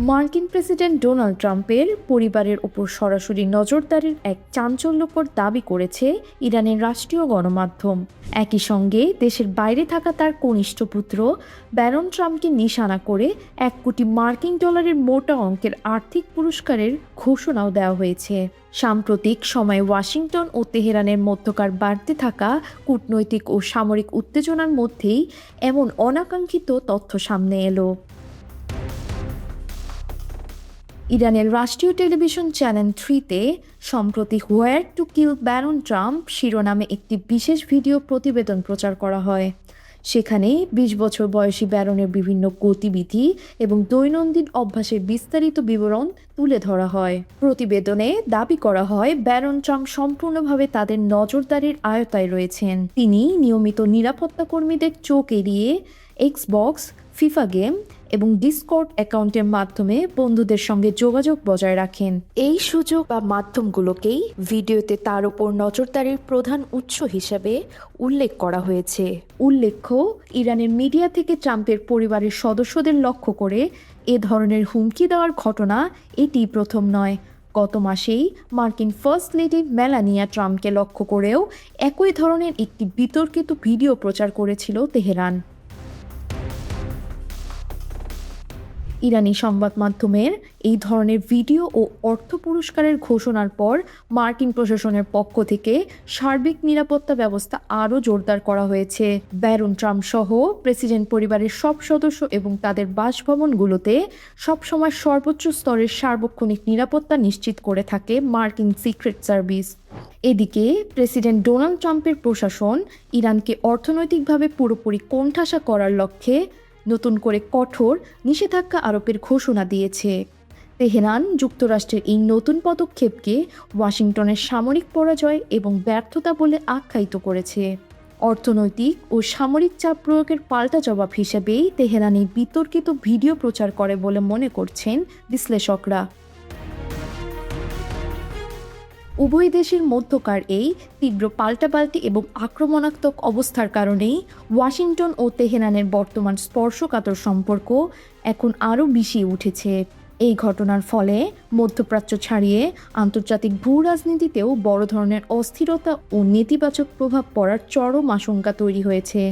মার্কিন president Donald ট্রাম্পের পরিবারের ওপর সরাসরি নজরদারির এক চাঞ্চল্যকর দাবি করেছে ইরানের রাষ্ট্রীয় গণমাধ্যম। একই সঙ্গে দেশের বাইরে থাকা তার কনিষ্ঠ পুত্র ব্যারন ট্রাম্পকে নিশানা করে $1 কোটি মোটা অঙ্কের আর্থিক পুরস্কারের ঘোষণাও দেওয়া হয়েছে। সাম্প্রতিক সময়ে ওয়াশিংটন ও তেহরানের মধ্যকার বাড়তে থাকা কূটনৈতিক ও সামরিক উত্তেজনার মধ্যেই এমন অনাকাঙ্ক্ষিত তথ্য সামনে এলো। ইরানের রাষ্ট্রীয় টেলিভিশন চ্যানেল 3-তে সম্প্রতি হোয়ার টু কিল ব্যারন ট্রাম্প শিরোনামে একটি বিশেষ ভিডিও প্রতিবেদন প্রচার করা হয়। সেখানে 20 বছর বয়সী ব্যারনের বিভিন্ন গতিবিধি এবং দৈনন্দিন অভ্যাসের বিস্তারিত বিবরণ তুলে ধরা হয়। প্রতিবেদনে দাবি করা হয় ব্যারন ট্রাম্প সম্পূর্ণভাবে তাদের নজরদারির আয়তায় রয়েছেন। তিনি নিয়মিত নিরাপত্তা কর্মীদের চোখ এড়িয়ে এক্সবক্স, ফিফা গেম এবং ডিসকর্ড অ্যাকাউন্টের মাধ্যমে বন্ধুদের সঙ্গে যোগাযোগ বজায় রাখেন। এই সুযোগ বা মাধ্যমগুলোকেই ভিডিওতে তার উপর নজরদারির প্রধান উৎস হিসেবে উল্লেখ করা হয়েছে। উল্লেখ্য, ইরানের মিডিয়া থেকে ট্রাম্পের পরিবারের সদস্যদের লক্ষ্য করে এ ধরনের হুমকি দেওয়ার ঘটনা এটি প্রথম নয়। গত মাসেই মার্কিন ফার্স্ট লেডি মেলানিয়া ট্রাম্পকে লক্ষ্য করেও একই ধরনের একটি বিতর্কিত ভিডিও প্রচার করেছিল তেহরান। ইরানি সংবাদ মাধ্যমের এই ধরনের ভিডিও ও অর্থ পুরস্কারের ঘোষণার পর মার্কিন প্রশাসনের পক্ষ থেকে সার্বিক নিরাপত্তা ব্যবস্থা আরও জোরদার করা হয়েছে। ব্যারন ট্রাম্প সহ প্রেসিডেন্ট পরিবারের সব সদস্য এবং তাদের বাসভবনগুলোতে সবসময় সর্বোচ্চ স্তরের সার্বক্ষণিক নিরাপত্তা নিশ্চিত করে থাকে মার্কিন সিক্রেট সার্ভিস। এদিকে প্রেসিডেন্ট ডোনাল্ড ট্রাম্পের প্রশাসন ইরানকে অর্থনৈতিকভাবে পুরোপুরি কোণঠাসা করার লক্ষ্যে নতুন করে কঠোর নিষেধাজ্ঞা আরোপের ঘোষণা দিয়েছে। তেহরান যুক্তরাষ্ট্রের এই নতুন পদক্ষেপকে ওয়াশিংটনের সামরিক পরাজয় এবং ব্যর্থতা বলে আখ্যায়িত করেছে। অর্থনৈতিক ও সামরিক চাপ প্রয়োগের পাল্টা জবাব হিসেবেই তেহরান এই বিতর্কিত ভিডিও প্রচার করে বলে মনে করছেন বিশ্লেষকরা। উভয় দেশের মধ্যকার এই তীব্র পাল্টাপাল্টি এবং আক্রমণাত্মক অবস্থার কারণেই ওয়াশিংটন ও তেহরানের বর্তমান স্পর্শকাতর সম্পর্ক এখন আরও বিষিয়ে উঠেছে। এই ঘটনার ফলে মধ্যপ্রাচ্য ছাড়িয়ে আন্তর্জাতিক ভূ রাজনীতিতেও বড় ধরনের অস্থিরতা ও নেতিবাচক প্রভাব পড়ার চরম আশঙ্কা তৈরি হয়েছে।